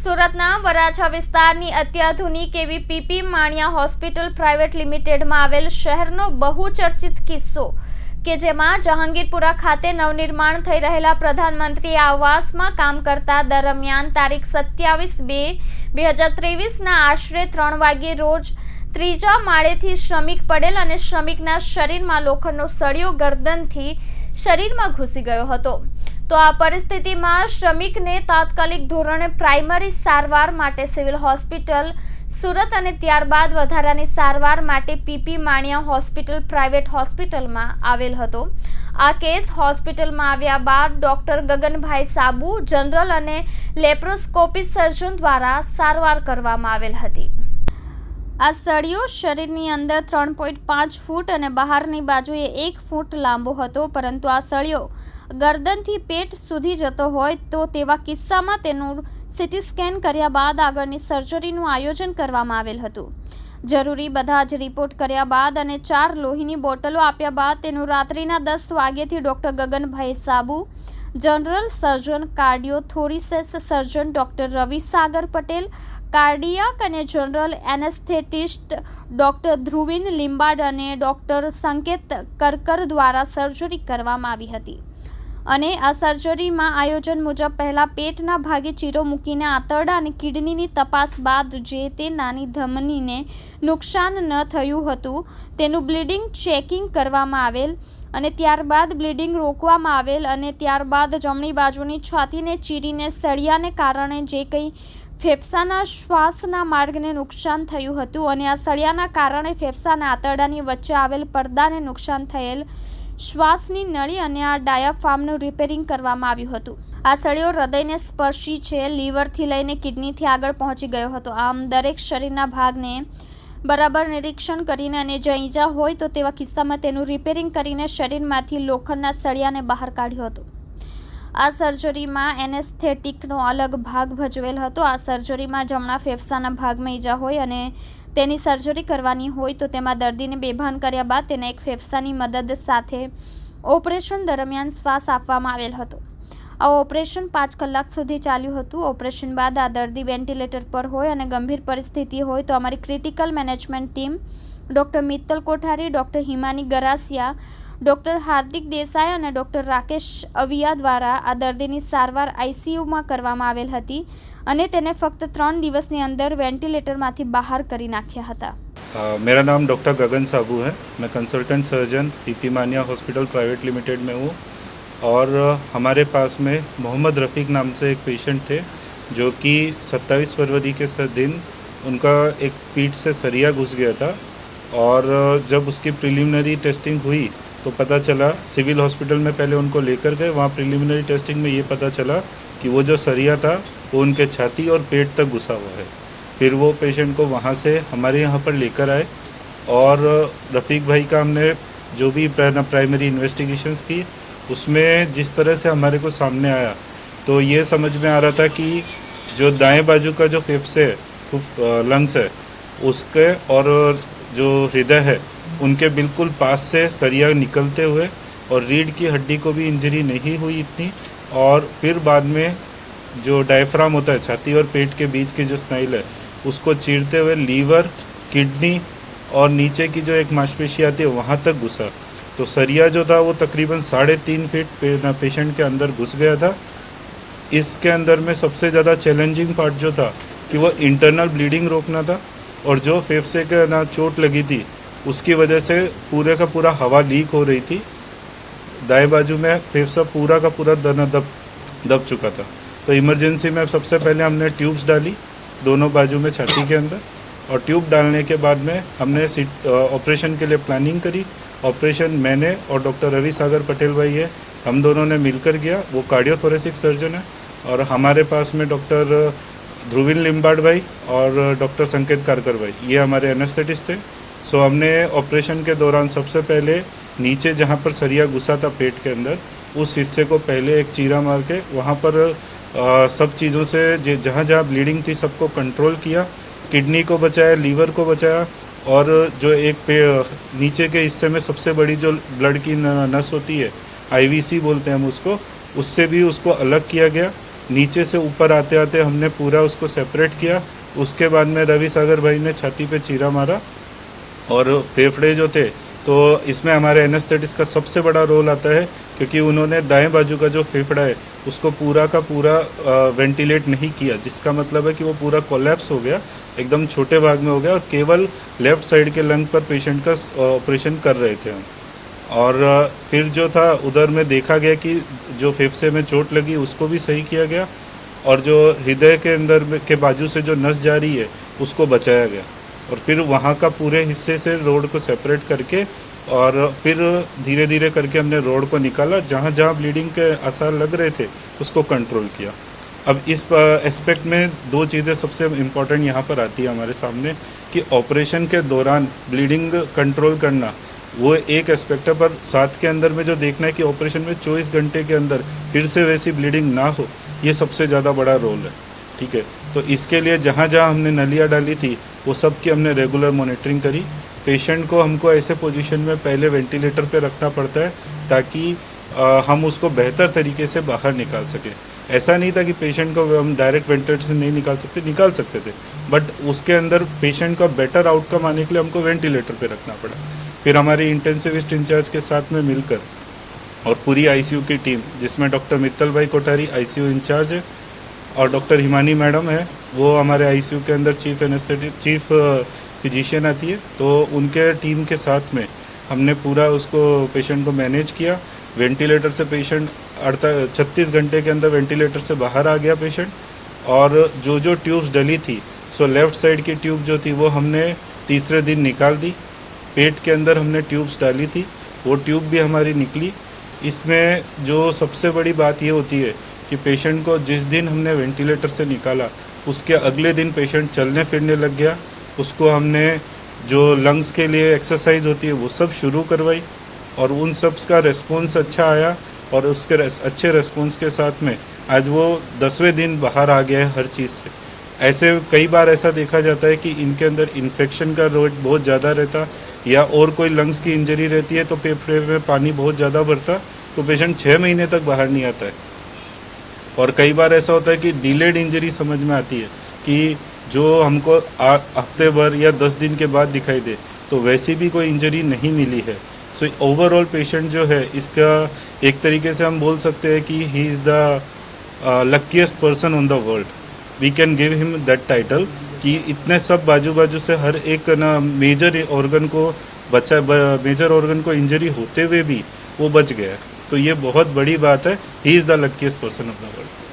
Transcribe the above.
સુરતના વરાછા વિસ્તારની અત્યાધુનિક એવી પીપી માણિયા હોસ્પિટલ પ્રાઇવેટ લિમિટેડમાં આવેલ શહેરનો બહુચર્ચિત કિસ્સો કે જેમાં જહાંગીરપુરા ખાતે નવનિર્માણ થઈ રહેલા પ્રધાનમંત્રી આવાસમાં કામ કરતા દરમિયાન તારીખ 27/2/2023ના આશરે 3 વાગ્યે રોજ ત્રીજા માળેથી શ્રમિક પડેલ અને શ્રમિકના શરીરમાં લોખંડનો સળિયો ગરદનથી શરીરમાં ઘૂસી ગયો હતો। તો આ પરિસ્થિતિમાં શ્રમિકને તાત્કાલિક ધોરણે પ્રાઇમરી સારવાર માટે સિવિલ હોસ્પિટલ સુરત અને ત્યારબાદ વધારાની સારવાર માટે પીપી માણિયા હોસ્પિટલ પ્રાઇવેટ હોસ્પિટલમાં આવેલ હતો। આ કેસ હોસ્પિટલમાં આવ્યા બાદ ડોક્ટર ગગનભાઈ સાબુ જનરલ અને લેપ્રોસ્કોપી સર્જન દ્વારા સારવાર કરવામાં આવેલ હતી। આ સળિયો શરીરની અંદર 3.5 ફૂટ અને બહારની બાજુએ 1 ફૂટ લાંબો હતો, પરંતુ આ સળિયો ગરદનથી પેટ સુધી જતો હોય તો તેવા કિસ્સામાં તેનું સીટી સ્કેન કર્યા બાદ આગળની સર્જરીનું આયોજન કરવામાં આવેલ હતું। જરૂરી બધા જ રિપોર્ટ કર્યા બાદ અને 4 લોહીની બોટલો આપ્યા બાદ તેનું રાત્રિના 10 વાગ્યેથી ડોક્ટર ગગનભાઈ સાબુ જનરલ સર્જન કાર્ડિયોથોરેસિસ સર્જન ડોક્ટર રવિ સાગર પટેલ કાર્ડિયાક અને જનરલ એનેસ્થેટિસ્ટ ડોક્ટર ધ્રુવિન લિંબાડ અને ડોક્ટર સંકેત કરકર દ્વારા સર્જરી કરવામાં આવી હતી અને આ સર્જરીમાં આયોજન મુજબ પહેલા પેટના ભાગે ચીરો મૂકીને આંતરડા અને કિડનીની તપાસ બાદ જે તે નાની ધમનીને નુકસાન ન થયું હતું તેનું બ્લીડિંગ ચેકિંગ કરવામાં આવેલ અને ત્યારબાદ બ્લીડિંગ રોકવામાં આવેલ અને ત્યારબાદ જમણી બાજુની છાતીને ચીરીને સળિયાને કારણે જે કંઈ ફેફસાના શ્વાસના માર્ગને નુકસાન થયું હતું અને આ સળિયાના કારણે ફેફસાના આંતરડાની વચ્ચે આવેલ પડદાને નુકસાન થયેલ શ્વાસની નળી અને આ ડાયાફ્રામનું રિપેરિંગ કરવામાં આવ્યું હતું। આ સળિયો હૃદયને સ્પર્શી છે, લીવરથી લઈને કિડનીથી આગળ પહોંચી ગયો હતો। આમ દરેક શરીરના ભાગને બરાબર નિરીક્ષણ કરીને અને જો ઈજા હોય તો તેવા કિસ્સામાં તેનું રિપેરિંગ કરીને શરીરમાંથી લોખંડના સળિયાને બહાર કાઢ્યો હતો। આ સર્જરીમાં એનેસ્થેટિકનો અલગ ભાગ ભજવેલ હતો। આ સર્જરીમાં જમણા ફેફસાના ભાગમાં ઈજા હોય અને તેની સર્જરી કરવાની હોય તો તેમાં દર્દીને બેભાન કર્યા બાદ તેને એક ફેફસાની મદદ સાથે ઓપરેશન દરમિયાન શ્વાસ આપવામાં આવેલ હતો। આ ઓપરેશન 5 કલાક સુધી ચાલ્યું હતું। ઓપરેશન બાદ આ દર્દી વેન્ટિલેટર પર હોય અને ગંભીર પરિસ્થિતિ હોય તો અમારી critical management team doctor Mittal Kothari, doctor Himani Garasia, doctor Hardik Desai અને ડૉક્ટર રાકેશ અવિયા દ્વારા આ દર્દીની સારવાર આઈસીયુમાં કરવામાં આવેલ હતી અને તેને ફક્ત 3 દિવસની અંદર વેન્ટિલેટરમાંથી બહાર કરી નાખ્યા હતા। मेरा नाम डॉक्टर गगन साबू है। मैं कंसल्टेंट सर्जन पीपी मानिया हॉस्पिटल प्राइवेट लिमिटेड में हूँ और हमारे पास में मोहम्मद रफ़ीक नाम से एक पेशेंट थे जो कि 27 फरवरी के दिन उनका एक पीठ से सरिया घुस गया था और जब उसकी प्रिलिमिनरी टेस्टिंग हुई तो पता चला, सिविल हॉस्पिटल में पहले उनको लेकर गए, वहाँ प्रिलिमिनरी टेस्टिंग में ये पता चला कि वो जो सरिया था वो उनके छाती और पेट तक घुसा हुआ है। फिर वो पेशेंट को वहाँ से हमारे यहाँ पर लेकर आए और रफ़ीक भाई का हमने जो भी प्राइमरी इन्वेस्टिगेशंस की उसमें जिस तरह से हमारे को सामने आया तो ये समझ में आ रहा था कि जो दाएं बाजू का जो फेफड़े है, लंग्स है, उसके और जो हृदय है उनके बिल्कुल पास से सरिया निकलते हुए और रीढ़ की हड्डी को भी इंजरी नहीं हुई इतनी, और फिर बाद में जो डायफ्राम होता है छाती और पेट के बीच की जो स्नाइल है उसको चीरते हुए लीवर, किडनी और नीचे की जो एक मांसपेशी आती है वहाँ तक घुसा। तो सरिया जो था वो तकरीबन 3.5 फीट पेशेंट के अंदर घुस गया था। इसके अंदर में सबसे ज़्यादा चैलेंजिंग पार्ट जो था कि वो इंटरनल ब्लीडिंग रोकना था और जो फेफड़े के ना चोट लगी थी उसकी वजह से पूरे का पूरा हवा लीक हो रही थी। दाएं बाजू में फेफड़ा पूरा का पूरा दब चुका था। तो इमरजेंसी में सबसे पहले हमने ट्यूब्स डाली दोनों बाजू में छाती के अंदर, और ट्यूब डालने के बाद में हमने ऑपरेशन के लिए प्लानिंग करी। ऑपरेशन मैंने और डॉक्टर रवि सागर पटेल भाई है, हम दोनों ने मिलकर किया। वो कार्डियोथोरेसिक सर्जन है और हमारे पास में डॉक्टर ध्रुविन लिंबाड भाई और डॉक्टर संकेत कारकर भाई ये हमारे एनेस्थेटिस्ट थे। सो हमने ऑपरेशन के दौरान सबसे पहले नीचे जहाँ पर सरिया घुसा था पेट के अंदर उस हिस्से को पहले एक चीरा मार के वहाँ पर सब चीज़ों से जहाँ जहाँ ब्लीडिंग थी सबको कंट्रोल किया, किडनी को बचाया, लीवर को बचाया, और जो एक नीचे के हिस्से में सबसे बड़ी जो ब्लड की नस होती है आईवीसी बोलते हैं हम उसको, उससे भी उसको अलग किया गया। नीचे से ऊपर आते आते हमने पूरा उसको सेपरेट किया। उसके बाद में रवि सागर भाई ने छाती पे चीरा मारा और फेफड़े जो थे, तो इसमें हमारे एनेस्थेटिस्ट का सबसे बड़ा रोल आता है, क्योंकि उन्होंने दाएं बाजू का जो फेफड़ा है उसको पूरा का पूरा वेंटिलेट नहीं किया, जिसका मतलब है कि वो पूरा कोलैप्स हो गया, एकदम छोटे भाग में हो गया और केवल लेफ्ट साइड के लंग पर पेशेंट का ऑपरेशन कर रहे थे हम। और फिर जो था उधर में देखा गया कि जो फेफड़े में चोट लगी उसको भी सही किया गया और जो हृदय के अंदर के बाजू से जो नस जा रही है उसको बचाया गया। और फिर वहाँ का पूरे हिस्से से रोड को सेपरेट करके और फिर धीरे धीरे करके हमने रोड को निकाला, जहाँ जहाँ ब्लीडिंग के आसार लग रहे थे उसको कंट्रोल किया। अब इस एस्पेक्ट में दो चीज़ें सबसे इम्पोर्टेंट यहाँ पर आती है हमारे सामने कि ऑपरेशन के दौरान ब्लीडिंग कंट्रोल करना वो एक एस्पेक्ट है, पर साथ के अंदर में जो देखना है कि ऑपरेशन में 24 घंटे के अंदर फिर से वैसी ब्लीडिंग ना हो, ये सबसे ज़्यादा बड़ा रोल है। ठीक है, तो इसके लिए जहाँ जहाँ हमने नलियाँ डाली थी वो सब की हमने रेगुलर मॉनिटरिंग करी। पेशेंट को हमको ऐसे पोजीशन में पहले वेंटिलेटर पे रखना पड़ता है ताकि हम उसको बेहतर तरीके से बाहर निकाल सकें। ऐसा नहीं था कि पेशेंट को हम डायरेक्ट वेंटिलेटर से नहीं निकाल सकते थे, बट उसके अंदर पेशेंट का बेटर आउटकम आने के लिए हमको वेंटिलेटर पे रखना पड़ा। फिर हमारी इंटेंसिविस्ट इंचार्ज के साथ में मिलकर और पूरी आईसीयू की टीम, जिसमें डॉक्टर मित्तल भाई कोठारी आईसीयू इंचार्ज है और डॉक्टर हिमानी मैडम है, वो हमारे आईसीयू के अंदर चीफ फिजिशियन आती है, तो उनके टीम के साथ में हमने पूरा उसको पेशेंट को मैनेज किया। वेंटिलेटर से पेशेंट 36 घंटे के अंदर वेंटिलेटर से बाहर आ गया पेशेंट। और जो जो ट्यूब्स डली थी, सो लेफ़्ट साइड की ट्यूब जो थी वो हमने तीसरे दिन निकाल दी। पेट के अंदर हमने ट्यूब्स डाली थी, वो ट्यूब भी हमारी निकली। इसमें जो सबसे बड़ी बात ये होती है कि पेशेंट को जिस दिन हमने वेंटिलेटर से निकाला उसके अगले दिन पेशेंट चलने फिरने लग गया। उसको हमने जो लंग्स के लिए एक्सरसाइज होती है वो सब शुरू करवाई और उन सब का रेस्पॉन्स अच्छा आया और उसके अच्छे रेस्पॉन्स के साथ में आज वो 10वें दिन बाहर आ गया है हर चीज़ से। ऐसे कई बार ऐसा देखा जाता है कि इनके अंदर इन्फेक्शन का रेट बहुत ज़्यादा रहता या और कोई लंग्स की इंजरी रहती है तो फेफड़े में पानी बहुत ज़्यादा भरता, तो पेशेंट 6 महीने तक बाहर नहीं आता है। और कई बार ऐसा होता है कि डिलेड इंजरी समझ में आती है कि जो हमको हफ्ते भर या 10 दिन के बाद दिखाई दे, तो वैसी भी कोई इंजरी नहीं मिली है। सो ओवरऑल पेशेंट जो है इसका एक तरीके से हम बोल सकते हैं कि he is the luckiest person on the world. We can give him that title कि इतने सब बाजू से हर एक ना मेजर ऑर्गन को इंजरी होते हुए भी वो बच गया। तो ये बहुत बड़ी बात है, ही is the luckiest person of the world.